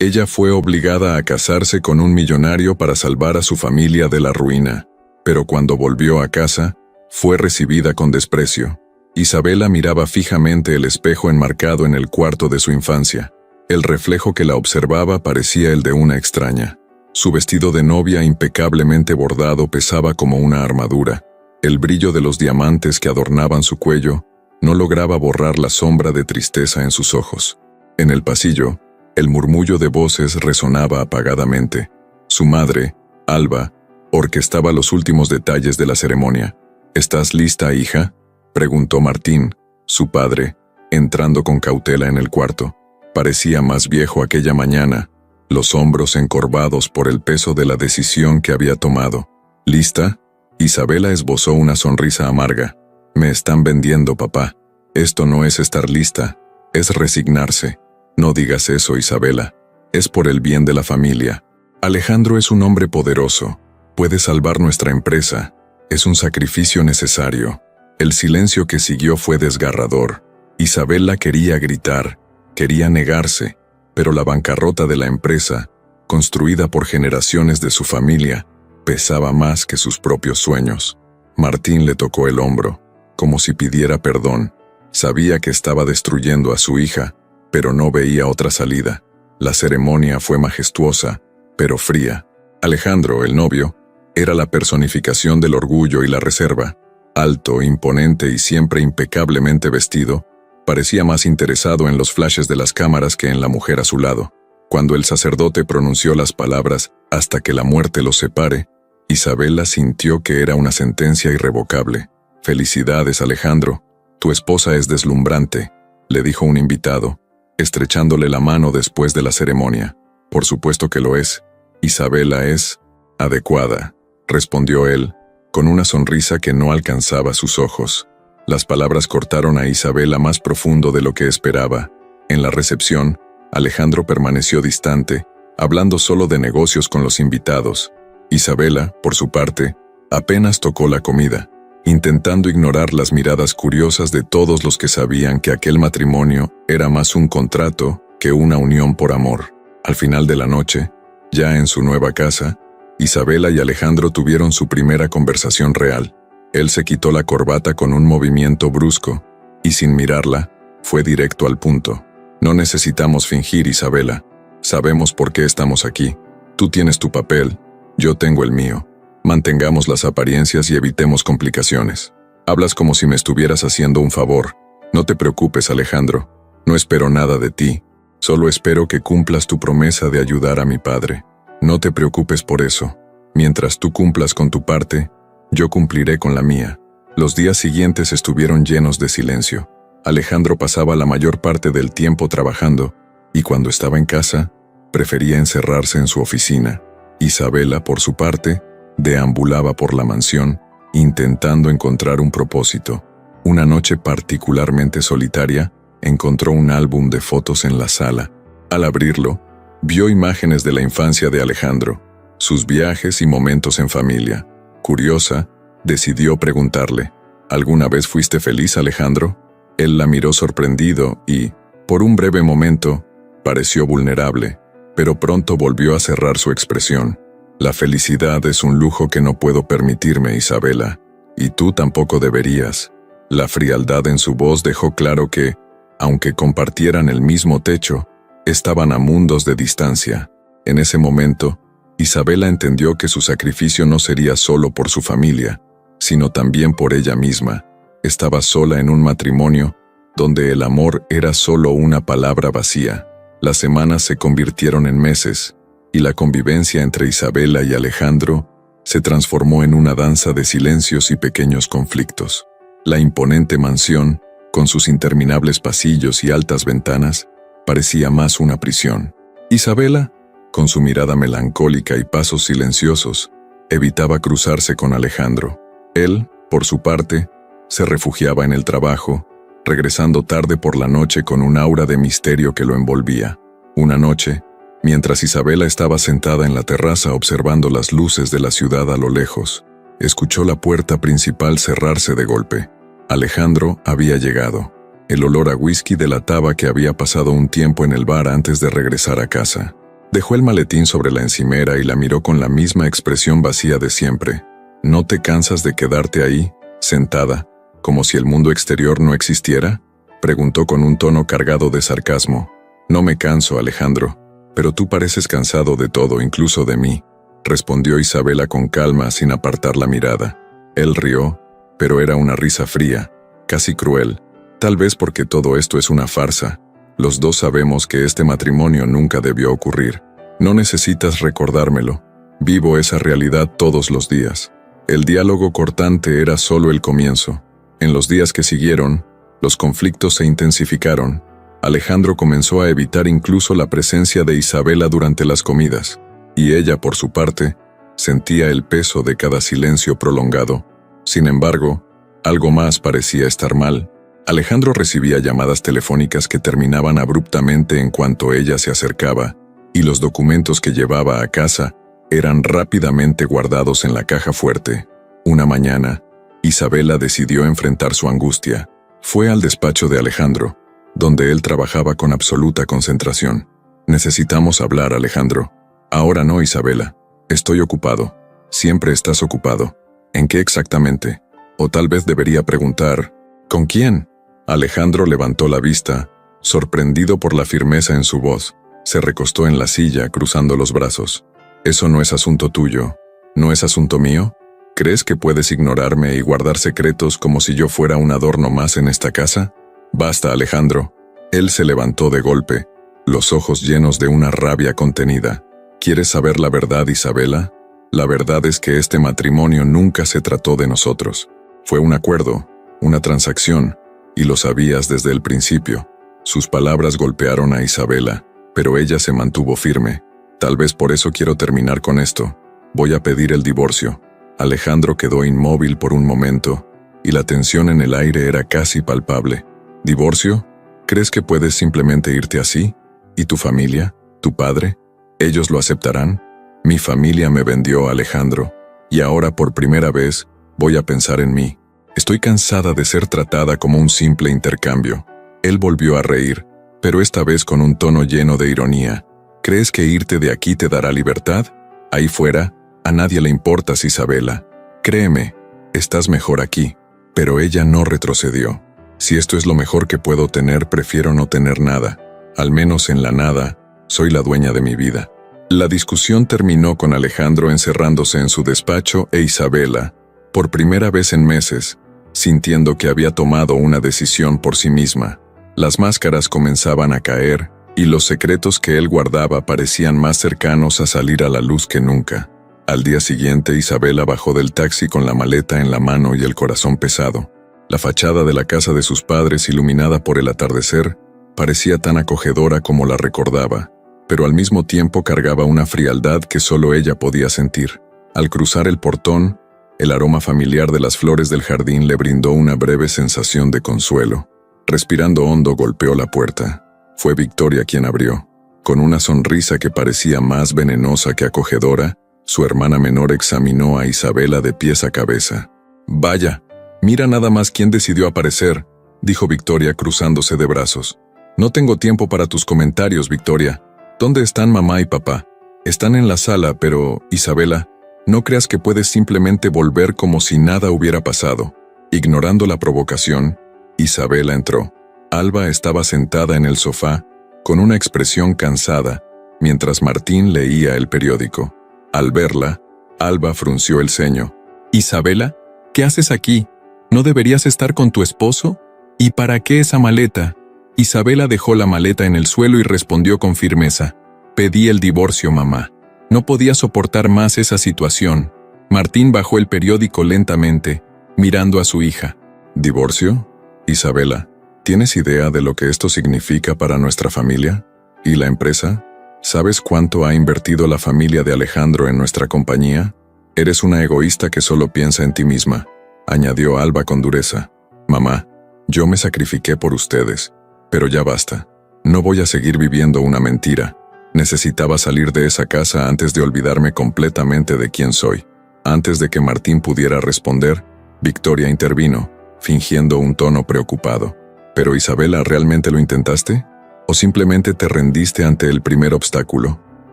Ella fue obligada a casarse con un millonario para salvar a su familia de la ruina, pero cuando volvió a casa, fue recibida con desprecio. Isabela miraba fijamente el espejo enmarcado en el cuarto de su infancia. El reflejo que la observaba parecía el de una extraña. Su vestido de novia impecablemente bordado pesaba como una armadura. El brillo de los diamantes que adornaban su cuello no lograba borrar la sombra de tristeza en sus ojos. En el pasillo, el murmullo de voces resonaba apagadamente. Su madre, Alba, orquestaba los últimos detalles de la ceremonia. «¿Estás lista, hija?», preguntó Martín, su padre, entrando con cautela en el cuarto. Parecía más viejo aquella mañana, los hombros encorvados por el peso de la decisión que había tomado. «¿Lista?». Isabela esbozó una sonrisa amarga. «Me están vendiendo, papá. Esto no es estar lista, es resignarse. No digas eso, Isabela. Es por el bien de la familia. Alejandro es un hombre poderoso. Puede salvar nuestra empresa. Es un sacrificio necesario». El silencio que siguió fue desgarrador. Isabela quería gritar, quería negarse, pero la bancarrota de la empresa, construida por generaciones de su familia, pesaba más que sus propios sueños. Martín le tocó el hombro, como si pidiera perdón. Sabía que estaba destruyendo a su hija, pero no veía otra salida. La ceremonia fue majestuosa, pero fría. Alejandro, el novio, era la personificación del orgullo y la reserva. Alto, imponente y siempre impecablemente vestido, parecía más interesado en los flashes de las cámaras que en la mujer a su lado. Cuando el sacerdote pronunció las palabras «hasta que la muerte los separe», Isabela sintió que era una sentencia irrevocable. «Felicidades, Alejandro. Tu esposa es deslumbrante», le dijo un invitado, estrechándole la mano después de la ceremonia. «Por supuesto que lo es. Isabela es adecuada», respondió él, con una sonrisa que no alcanzaba sus ojos. Las palabras cortaron a Isabela más profundo de lo que esperaba. En la recepción, Alejandro permaneció distante, hablando solo de negocios con los invitados. Isabela, por su parte, apenas tocó la comida, intentando ignorar las miradas curiosas de todos los que sabían que aquel matrimonio era más un contrato que una unión por amor. Al final de la noche, ya en su nueva casa, Isabela y Alejandro tuvieron su primera conversación real. Él se quitó la corbata con un movimiento brusco, y sin mirarla, fue directo al punto. «No necesitamos fingir, Isabela. Sabemos por qué estamos aquí. Tú tienes tu papel, yo tengo el mío. Mantengamos las apariencias y evitemos complicaciones. Hablas como si me estuvieras haciendo un favor. No te preocupes, Alejandro. No espero nada de ti. Solo espero que cumplas tu promesa de ayudar a mi padre. No te preocupes por eso. Mientras tú cumplas con tu parte, yo cumpliré con la mía». Los días siguientes estuvieron llenos de silencio. Alejandro pasaba la mayor parte del tiempo trabajando, y cuando estaba en casa, prefería encerrarse en su oficina. Isabela, por su parte, deambulaba por la mansión, intentando encontrar un propósito. Una noche particularmente solitaria, encontró un álbum de fotos en la sala. Al abrirlo, vio imágenes de la infancia de Alejandro, sus viajes y momentos en familia. Curiosa, decidió preguntarle: «¿Alguna vez fuiste feliz, Alejandro?». Él la miró sorprendido y, por un breve momento, pareció vulnerable, pero pronto volvió a cerrar su expresión. «La felicidad es un lujo que no puedo permitirme, Isabela, y tú tampoco deberías». La frialdad en su voz dejó claro que, aunque compartieran el mismo techo, estaban a mundos de distancia. En ese momento, Isabela entendió que su sacrificio no sería solo por su familia, sino también por ella misma. Estaba sola en un matrimonio donde el amor era solo una palabra vacía. Las semanas se convirtieron en meses, y la convivencia entre Isabela y Alejandro se transformó en una danza de silencios y pequeños conflictos. La imponente mansión, con sus interminables pasillos y altas ventanas, parecía más una prisión. Isabela, con su mirada melancólica y pasos silenciosos, evitaba cruzarse con Alejandro. Él, por su parte, se refugiaba en el trabajo, regresando tarde por la noche con un aura de misterio que lo envolvía. Una noche, mientras Isabela estaba sentada en la terraza observando las luces de la ciudad a lo lejos, escuchó la puerta principal cerrarse de golpe. Alejandro había llegado. El olor a whisky delataba que había pasado un tiempo en el bar antes de regresar a casa. Dejó el maletín sobre la encimera y la miró con la misma expresión vacía de siempre. ¿No te cansas de quedarte ahí, sentada, como si el mundo exterior no existiera?, preguntó con un tono cargado de sarcasmo. No me canso, Alejandro, pero tú pareces cansado de todo, incluso de mí, respondió Isabela con calma sin apartar la mirada. Él rió, pero era una risa fría, casi cruel, tal vez porque todo esto es una farsa. Los dos sabemos que este matrimonio nunca debió ocurrir. No necesitas recordármelo. Vivo esa realidad todos los días. El diálogo cortante era solo el comienzo. En los días que siguieron, los conflictos se intensificaron. Alejandro comenzó a evitar incluso la presencia de Isabela durante las comidas, y ella, por su parte, sentía el peso de cada silencio prolongado. Sin embargo, algo más parecía estar mal. Alejandro recibía llamadas telefónicas que terminaban abruptamente en cuanto ella se acercaba, y los documentos que llevaba a casa eran rápidamente guardados en la caja fuerte. Una mañana, Isabela decidió enfrentar su angustia. Fue al despacho de Alejandro, donde él trabajaba con absoluta concentración. Necesitamos hablar, Alejandro. Ahora no, Isabela. Estoy ocupado. Siempre estás ocupado. ¿En qué exactamente? O tal vez debería preguntar, ¿con quién? Alejandro levantó la vista, sorprendido por la firmeza en su voz. Se recostó en la silla, cruzando los brazos. Eso no es asunto tuyo. ¿No es asunto mío? ¿Crees que puedes ignorarme y guardar secretos como si yo fuera un adorno más en esta casa? Basta, Alejandro. Él se levantó de golpe, los ojos llenos de una rabia contenida. ¿Quieres saber la verdad, Isabela? La verdad es que este matrimonio nunca se trató de nosotros. Fue un acuerdo, una transacción, y lo sabías desde el principio. Sus palabras golpearon a Isabela, pero ella se mantuvo firme. Tal vez por eso quiero terminar con esto. Voy a pedir el divorcio. Alejandro quedó inmóvil por un momento, y la tensión en el aire era casi palpable. ¿Divorcio? ¿Crees que puedes simplemente irte así? ¿Y tu familia? ¿Tu padre? ¿Ellos lo aceptarán? Mi familia me vendió, Alejandro, y ahora por primera vez voy a pensar en mí. Estoy cansada de ser tratada como un simple intercambio. Él volvió a reír, pero esta vez con un tono lleno de ironía. ¿Crees que irte de aquí te dará libertad? Ahí fuera, a nadie le importas, Isabela. Créeme, estás mejor aquí. Pero ella no retrocedió. Si esto es lo mejor que puedo tener, prefiero no tener nada. Al menos en la nada, soy la dueña de mi vida. La discusión terminó con Alejandro encerrándose en su despacho e Isabela, por primera vez en meses, sintiendo que había tomado una decisión por sí misma. Las máscaras comenzaban a caer, y los secretos que él guardaba parecían más cercanos a salir a la luz que nunca. Al día siguiente, Isabela bajó del taxi con la maleta en la mano y el corazón pesado. La fachada de la casa de sus padres, iluminada por el atardecer, parecía tan acogedora como la recordaba, pero al mismo tiempo cargaba una frialdad que solo ella podía sentir. Al cruzar el portón, el aroma familiar de las flores del jardín le brindó una breve sensación de consuelo. Respirando hondo, golpeó la puerta. Fue Victoria quien abrió. Con una sonrisa que parecía más venenosa que acogedora, su hermana menor examinó a Isabela de pies a cabeza. «Vaya, mira nada más quién decidió aparecer», dijo Victoria cruzándose de brazos. «No tengo tiempo para tus comentarios, Victoria. ¿Dónde están mamá y papá? Están en la sala, pero, Isabela, no creas que puedes simplemente volver como si nada hubiera pasado». Ignorando la provocación, Isabela entró. Alba estaba sentada en el sofá, con una expresión cansada, mientras Martín leía el periódico. Al verla, Alba frunció el ceño. «Isabela, ¿qué haces aquí? ¿No deberías estar con tu esposo? ¿Y para qué esa maleta?» Isabela dejó la maleta en el suelo y respondió con firmeza. «Pedí el divorcio, mamá. No podía soportar más esa situación». Martín bajó el periódico lentamente, mirando a su hija. «¿Divorcio? Isabela, ¿tienes idea de lo que esto significa para nuestra familia? ¿Y la empresa? ¿Sabes cuánto ha invertido la familia de Alejandro en nuestra compañía? Eres una egoísta que solo piensa en ti misma», añadió Alba con dureza. «Mamá, yo me sacrifiqué por ustedes, pero ya basta. No voy a seguir viviendo una mentira. Necesitaba salir de esa casa antes de olvidarme completamente de quién soy». Antes de que Martín pudiera responder, Victoria intervino, fingiendo un tono preocupado. «¿Pero Isabela, realmente lo intentaste? ¿O simplemente te rendiste ante el primer obstáculo?»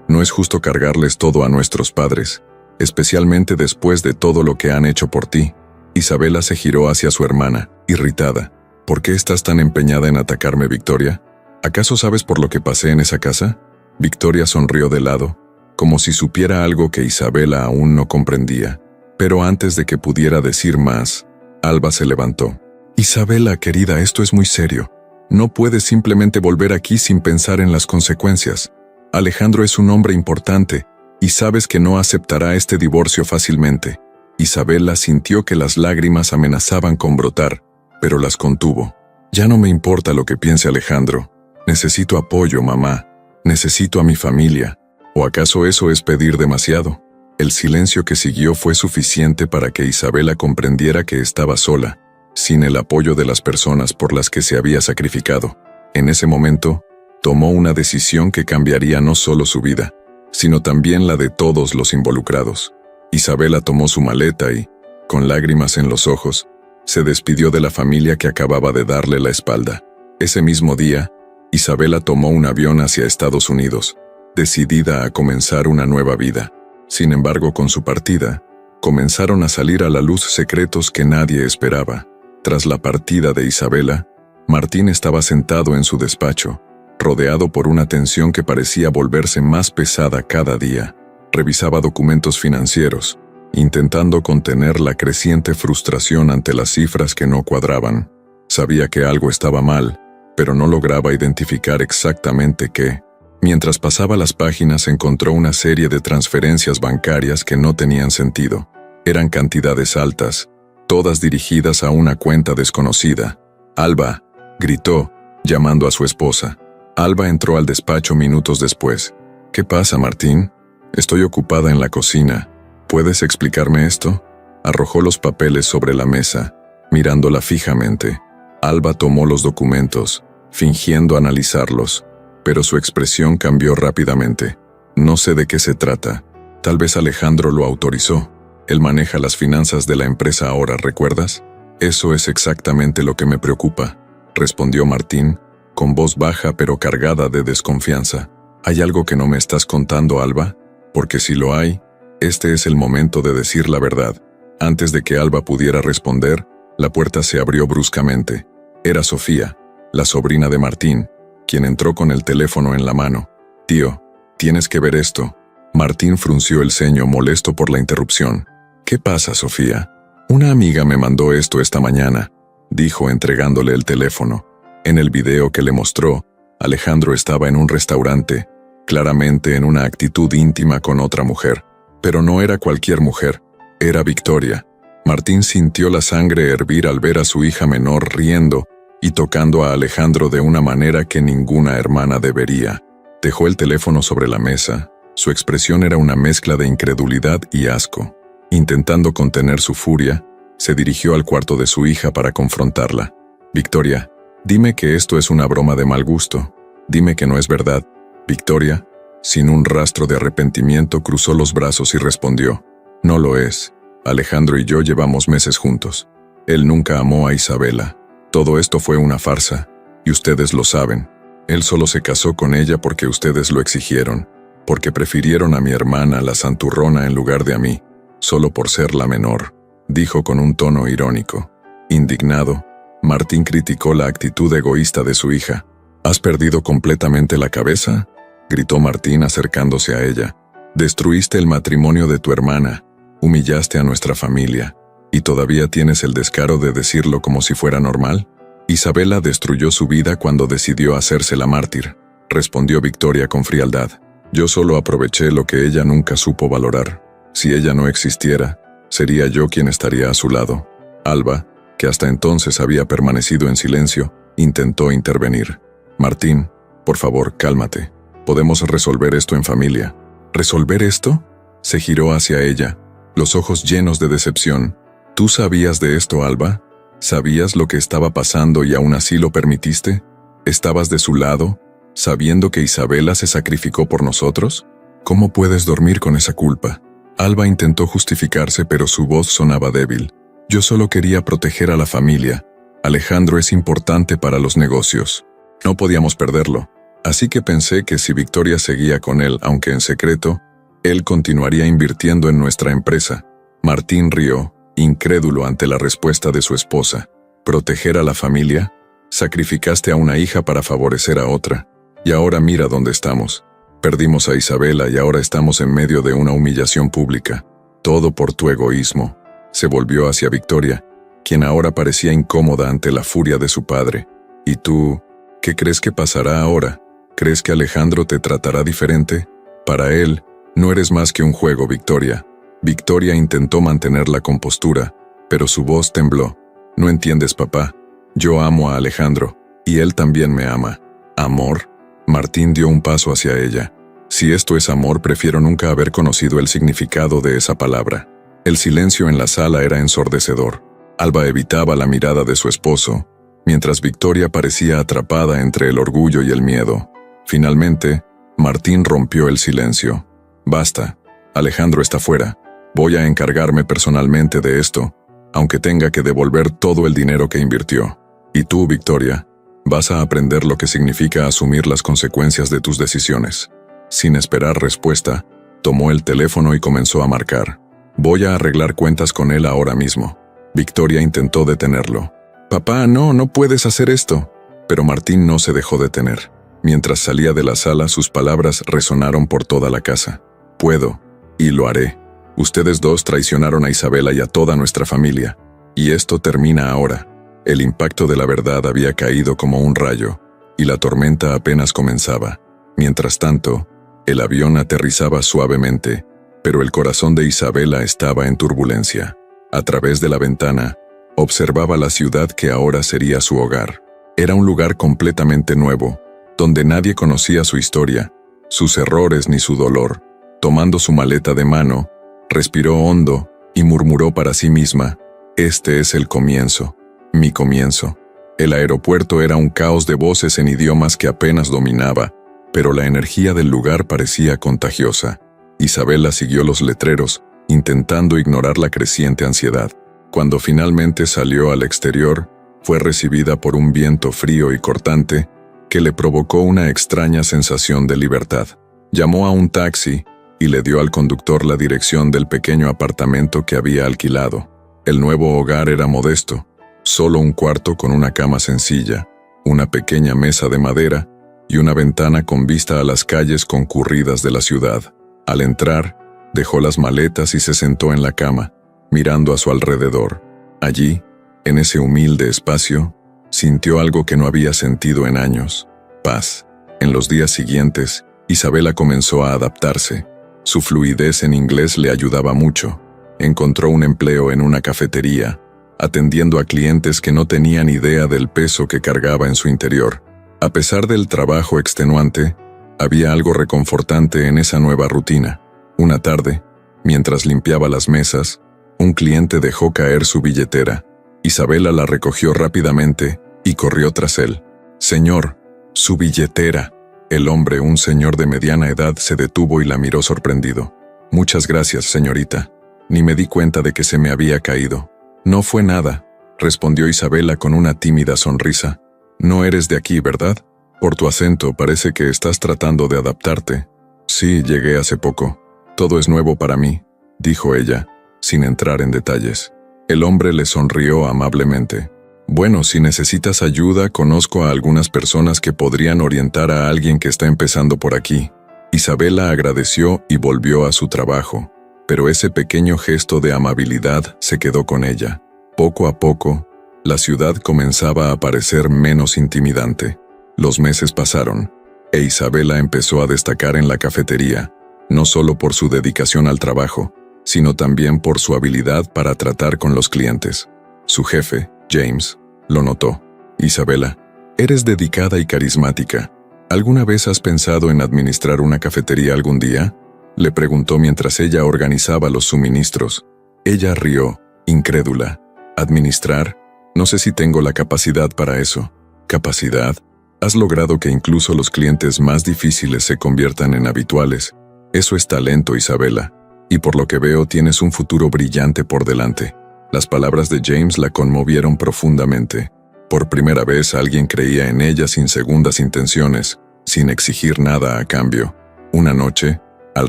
No es justo cargarles todo a nuestros padres, especialmente después de todo lo que han hecho por ti. Isabela se giró hacia su hermana, irritada. ¿Por qué estás tan empeñada en atacarme, Victoria? ¿Acaso sabes por lo que pasé en esa casa? Victoria sonrió de lado, como si supiera algo que Isabela aún no comprendía. Pero antes de que pudiera decir más, Alba se levantó. Isabela, querida, esto es muy serio. No puedes simplemente volver aquí sin pensar en las consecuencias. Alejandro es un hombre importante, y sabes que no aceptará este divorcio fácilmente. Isabela sintió que las lágrimas amenazaban con brotar, pero las contuvo. Ya no me importa lo que piense Alejandro. Necesito apoyo, mamá. Necesito a mi familia. ¿O acaso eso es pedir demasiado? El silencio que siguió fue suficiente para que Isabela comprendiera que estaba sola, sin el apoyo de las personas por las que se había sacrificado. En ese momento, tomó una decisión que cambiaría no solo su vida, sino también la de todos los involucrados. Isabela tomó su maleta y, con lágrimas en los ojos, se despidió de la familia que acababa de darle la espalda. Ese mismo día, Isabela tomó un avión hacia Estados Unidos, decidida a comenzar una nueva vida. Sin embargo, con su partida, comenzaron a salir a la luz secretos que nadie esperaba. Tras la partida de Isabela, Martín estaba sentado en su despacho, rodeado por una tensión que parecía volverse más pesada cada día. Revisaba documentos financieros, intentando contener la creciente frustración ante las cifras que no cuadraban. Sabía que algo estaba mal, pero no lograba identificar exactamente qué. Mientras pasaba las páginas, encontró una serie de transferencias bancarias que no tenían sentido. Eran cantidades altas, todas dirigidas a una cuenta desconocida. «Alba», gritó, llamando a su esposa. Alba entró al despacho minutos después. «¿Qué pasa, Martín? Estoy ocupada en la cocina. ¿Puedes explicarme esto?». Arrojó los papeles sobre la mesa, mirándola fijamente. Alba tomó los documentos, fingiendo analizarlos, pero su expresión cambió rápidamente. «No sé de qué se trata. Tal vez Alejandro lo autorizó. Él maneja las finanzas de la empresa ahora, ¿recuerdas?». «Eso es exactamente lo que me preocupa», respondió Martín, con voz baja pero cargada de desconfianza. «¿Hay algo que no me estás contando, Alba? Porque si lo hay, este es el momento de decir la verdad». Antes de que Alba pudiera responder, la puerta se abrió bruscamente. Era Sofía, la sobrina de Martín, quien entró con el teléfono en la mano. «Tío, tienes que ver esto». Martín frunció el ceño, molesto por la interrupción. «¿Qué pasa, Sofía?». «Una amiga me mandó esto esta mañana», dijo entregándole el teléfono. En el video que le mostró, Alejandro estaba en un restaurante, claramente en una actitud íntima con otra mujer. Pero no era cualquier mujer, era Victoria. Martín sintió la sangre hervir al ver a su hija menor riendo y tocando a Alejandro de una manera que ninguna hermana debería. Dejó el teléfono sobre la mesa. Su expresión era una mezcla de incredulidad y asco. Intentando contener su furia, se dirigió al cuarto de su hija para confrontarla. «Victoria, dime que esto es una broma de mal gusto. Dime que no es verdad». Victoria, sin un rastro de arrepentimiento, cruzó los brazos y respondió: «No lo es. Alejandro y yo llevamos meses juntos. Él nunca amó a Isabela. Todo esto fue una farsa, y ustedes lo saben. Él solo se casó con ella porque ustedes lo exigieron, porque prefirieron a mi hermana, la santurrona, en lugar de a mí, solo por ser la menor», dijo con un tono irónico. Indignado, Martín criticó la actitud egoísta de su hija. «¿Has perdido completamente la cabeza?», gritó Martín acercándose a ella. «Destruiste el matrimonio de tu hermana, humillaste a nuestra familia, ¿y todavía tienes el descaro de decirlo como si fuera normal?». «Isabela destruyó su vida cuando decidió hacerse la mártir», respondió Victoria con frialdad. «Yo solo aproveché lo que ella nunca supo valorar. Si ella no existiera, sería yo quien estaría a su lado». Alba, que hasta entonces había permanecido en silencio, intentó intervenir. «Martín, por favor, cálmate. Podemos resolver esto en familia». «¿Resolver esto?». Se giró hacia ella, los ojos llenos de decepción. «¿Tú sabías de esto, Alba? ¿Sabías lo que estaba pasando y aún así lo permitiste? ¿Estabas de su lado, sabiendo que Isabela se sacrificó por nosotros? ¿Cómo puedes dormir con esa culpa?». Alba intentó justificarse, pero su voz sonaba débil. «Yo solo quería proteger a la familia. Alejandro es importante para los negocios. No podíamos perderlo». Así que pensé que si Victoria seguía con él, aunque en secreto, él continuaría invirtiendo en nuestra empresa. Martín rió, incrédulo ante la respuesta de su esposa. ¿Proteger a la familia? Sacrificaste a una hija para favorecer a otra. Y ahora mira dónde estamos. Perdimos a Isabela y ahora estamos en medio de una humillación pública. Todo por tu egoísmo. Se volvió hacia Victoria, quien ahora parecía incómoda ante la furia de su padre. ¿Y tú? ¿Qué crees que pasará ahora? ¿Crees que Alejandro te tratará diferente? Para él, no eres más que un juego, Victoria. Victoria intentó mantener la compostura, pero su voz tembló. No entiendes, papá. Yo amo a Alejandro, y él también me ama. ¿Amor? Martín dio un paso hacia ella. Si esto es amor, prefiero nunca haber conocido el significado de esa palabra. El silencio en la sala era ensordecedor. Alba evitaba la mirada de su esposo, mientras Victoria parecía atrapada entre el orgullo y el miedo. Finalmente, Martín rompió el silencio. Basta. Alejandro está fuera. Voy a encargarme personalmente de esto, aunque tenga que devolver todo el dinero que invirtió. Y tú, Victoria, vas a aprender lo que significa asumir las consecuencias de tus decisiones. Sin esperar respuesta, tomó el teléfono y comenzó a marcar. Voy a arreglar cuentas con él ahora mismo. Victoria intentó detenerlo. Papá, no puedes hacer esto. Pero Martín no se dejó detener. Mientras salía de la sala, sus palabras resonaron por toda la casa. Puedo, y lo haré. Ustedes dos traicionaron a Isabela y a toda nuestra familia. Y esto termina ahora. El impacto de la verdad había caído como un rayo, y la tormenta apenas comenzaba. Mientras tanto, el avión aterrizaba suavemente, pero el corazón de Isabela estaba en turbulencia. A través de la ventana, observaba la ciudad que ahora sería su hogar. Era un lugar completamente nuevo, donde nadie conocía su historia, sus errores ni su dolor. Tomando su maleta de mano, respiró hondo y murmuró para sí misma: este es el comienzo, mi comienzo. El aeropuerto era un caos de voces en idiomas que apenas dominaba, pero la energía del lugar parecía contagiosa. Isabela siguió los letreros, intentando ignorar la creciente ansiedad. Cuando finalmente salió al exterior, fue recibida por un viento frío y cortante que le provocó una extraña sensación de libertad. Llamó a un taxi y le dio al conductor la dirección del pequeño apartamento que había alquilado. El nuevo hogar era modesto, solo un cuarto con una cama sencilla, una pequeña mesa de madera y una ventana con vista a las calles concurridas de la ciudad. Al entrar, dejó las maletas y se sentó en la cama, mirando a su alrededor. Allí, en ese humilde espacio, sintió algo que no había sentido en años: paz. En los días siguientes, Isabela comenzó a adaptarse. Su fluidez en inglés le ayudaba mucho. Encontró un empleo en una cafetería, atendiendo a clientes que no tenían idea del peso que cargaba en su interior. A pesar del trabajo extenuante, había algo reconfortante en esa nueva rutina. Una tarde, mientras limpiaba las mesas, un cliente dejó caer su billetera. Isabela la recogió rápidamente y corrió tras él. «Señor, su billetera». El hombre, un señor de mediana edad, se detuvo y la miró sorprendido. «Muchas gracias, señorita. Ni me di cuenta de que se me había caído». «No fue nada», respondió Isabela con una tímida sonrisa. «No eres de aquí, ¿verdad? Por tu acento parece que estás tratando de adaptarte». «Sí, llegué hace poco. Todo es nuevo para mí», dijo ella, sin entrar en detalles. El hombre le sonrió amablemente. «Bueno, si necesitas ayuda, conozco a algunas personas que podrían orientar a alguien que está empezando por aquí». Isabela agradeció y volvió a su trabajo, pero ese pequeño gesto de amabilidad se quedó con ella. Poco a poco, la ciudad comenzaba a parecer menos intimidante. Los meses pasaron, e Isabela empezó a destacar en la cafetería, no solo por su dedicación al trabajo, sino también por su habilidad para tratar con los clientes. Su jefe, James, lo notó. «Isabela, eres dedicada y carismática. ¿Alguna vez has pensado en administrar una cafetería algún día?», le preguntó mientras ella organizaba los suministros. Ella rió, incrédula. «¿Administrar? No sé si tengo la capacidad para eso». «¿Capacidad? Has logrado que incluso los clientes más difíciles se conviertan en habituales. Eso es talento, Isabela. Y por lo que veo tienes un futuro brillante por delante». Las palabras de James la conmovieron profundamente. Por primera vez alguien creía en ella sin segundas intenciones, sin exigir nada a cambio. Una noche, al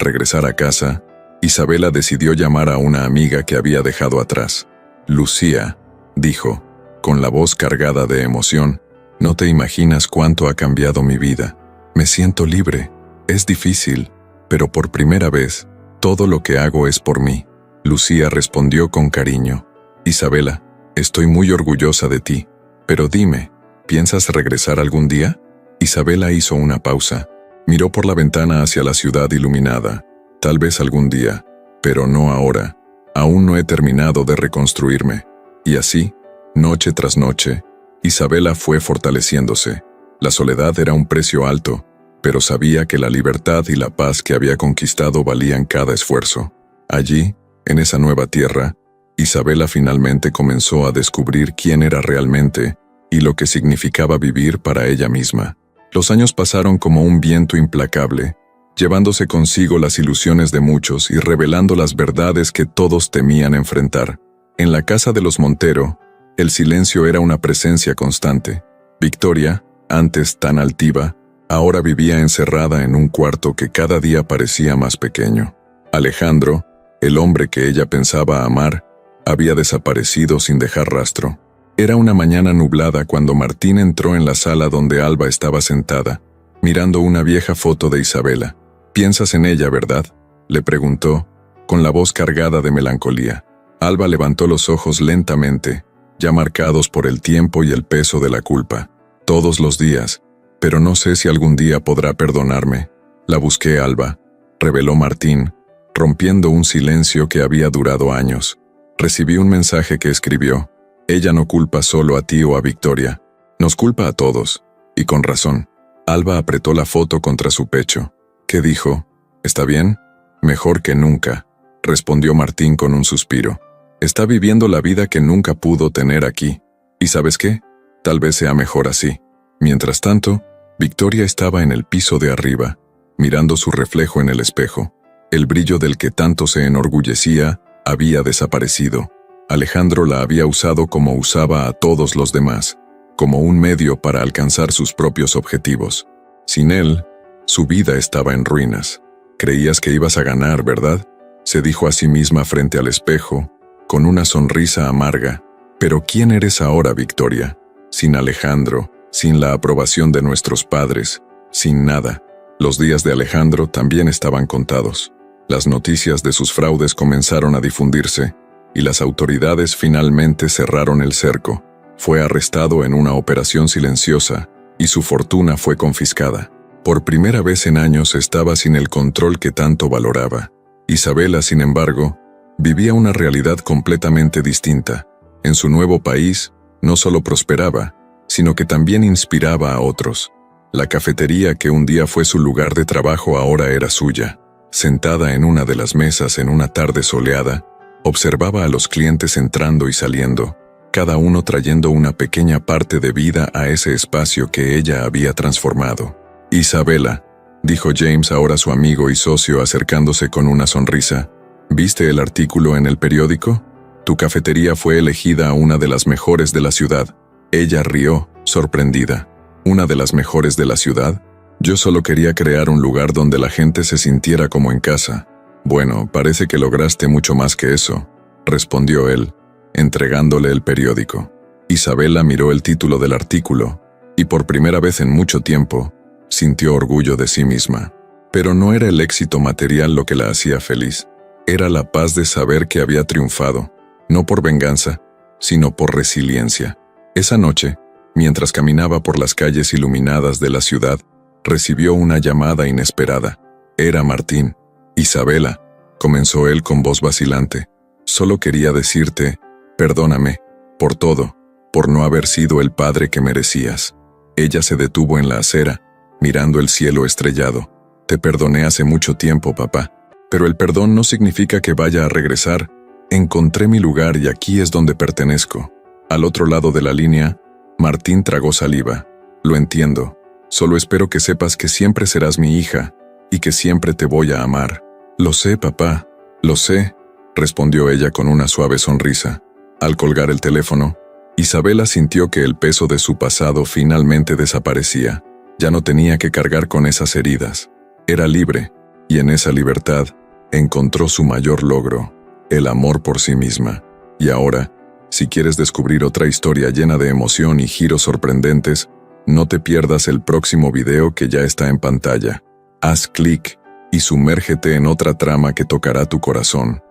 regresar a casa, Isabela decidió llamar a una amiga que había dejado atrás. Lucía, dijo, con la voz cargada de emoción, no te imaginas cuánto ha cambiado mi vida. Me siento libre. Es difícil, pero por primera vez, todo lo que hago es por mí. Lucía respondió con cariño. Isabela, estoy muy orgullosa de ti. Pero dime, ¿piensas regresar algún día? Isabela hizo una pausa. Miró por la ventana hacia la ciudad iluminada. Tal vez algún día, pero no ahora. Aún no he terminado de reconstruirme. Y así, noche tras noche, Isabela fue fortaleciéndose. La soledad era un precio alto, pero sabía que la libertad y la paz que había conquistado valían cada esfuerzo. Allí, en esa nueva tierra, Isabela finalmente comenzó a descubrir quién era realmente y lo que significaba vivir para ella misma. Los años pasaron como un viento implacable, llevándose consigo las ilusiones de muchos y revelando las verdades que todos temían enfrentar. En la casa de los Montero, el silencio era una presencia constante. Victoria, antes tan altiva, ahora vivía encerrada en un cuarto que cada día parecía más pequeño. Alejandro, el hombre que ella pensaba amar, había desaparecido sin dejar rastro. Era una mañana nublada cuando Martín entró en la sala donde Alba estaba sentada, mirando una vieja foto de Isabela. «¿Piensas en ella, verdad?», le preguntó, con la voz cargada de melancolía. Alba levantó los ojos lentamente, ya marcados por el tiempo y el peso de la culpa. «Todos los días, pero no sé si algún día podrá perdonarme». «La busqué, Alba», reveló Martín, rompiendo un silencio que había durado años. «Recibí un mensaje que escribió. Ella no culpa solo a ti o a Victoria. Nos culpa a todos. Y con razón». Alba apretó la foto contra su pecho. «¿Qué dijo? ¿Está bien?» «Mejor que nunca», respondió Martín con un suspiro. «Está viviendo la vida que nunca pudo tener aquí. ¿Y sabes qué? Tal vez sea mejor así». Mientras tanto, Victoria estaba en el piso de arriba, mirando su reflejo en el espejo. El brillo del que tanto se enorgullecía había desaparecido. Alejandro la había usado como usaba a todos los demás, como un medio para alcanzar sus propios objetivos. Sin él, su vida estaba en ruinas. «Creías que ibas a ganar, ¿verdad?», se dijo a sí misma frente al espejo, con una sonrisa amarga. «Pero ¿quién eres ahora, Victoria? Sin Alejandro, sin la aprobación de nuestros padres, sin nada». Los días de Alejandro también estaban contados. Las noticias de sus fraudes comenzaron a difundirse, y las autoridades finalmente cerraron el cerco. Fue arrestado en una operación silenciosa, y su fortuna fue confiscada. Por primera vez en años estaba sin el control que tanto valoraba. Isabela, sin embargo, vivía una realidad completamente distinta. En su nuevo país, no solo prosperaba, sino que también inspiraba a otros. La cafetería que un día fue su lugar de trabajo ahora era suya. Sentada en una de las mesas en una tarde soleada, observaba a los clientes entrando y saliendo, cada uno trayendo una pequeña parte de vida a ese espacio que ella había transformado. «Isabela», dijo James, ahora su amigo y socio, acercándose con una sonrisa, «¿viste el artículo en el periódico? Tu cafetería fue elegida una de las mejores de la ciudad». Ella rió, sorprendida. «¿Una de las mejores de la ciudad? Yo solo quería crear un lugar donde la gente se sintiera como en casa». «Bueno, parece que lograste mucho más que eso», respondió él, entregándole el periódico. Isabela miró el título del artículo, y por primera vez en mucho tiempo, sintió orgullo de sí misma. Pero no era el éxito material lo que la hacía feliz. Era la paz de saber que había triunfado, no por venganza, sino por resiliencia. Esa noche, mientras caminaba por las calles iluminadas de la ciudad, recibió una llamada inesperada. Era Martín. «Isabela», comenzó él con voz vacilante, «solo quería decirte, perdóname, por todo, por no haber sido el padre que merecías». Ella se detuvo en la acera, mirando el cielo estrellado. «Te perdoné hace mucho tiempo, papá, pero el perdón no significa que vaya a regresar. Encontré mi lugar y aquí es donde pertenezco». Al otro lado de la línea, Martín tragó saliva. «Lo entiendo. Solo espero que sepas que siempre serás mi hija y que siempre te voy a amar». «Lo sé, papá, lo sé», respondió ella con una suave sonrisa. Al colgar el teléfono, Isabela sintió que el peso de su pasado finalmente desaparecía. Ya no tenía que cargar con esas heridas. Era libre, y en esa libertad encontró su mayor logro, el amor por sí misma. Y ahora, si quieres descubrir otra historia llena de emoción y giros sorprendentes, no te pierdas el próximo video que ya está en pantalla. Haz clic y sumérgete en otra trama que tocará tu corazón.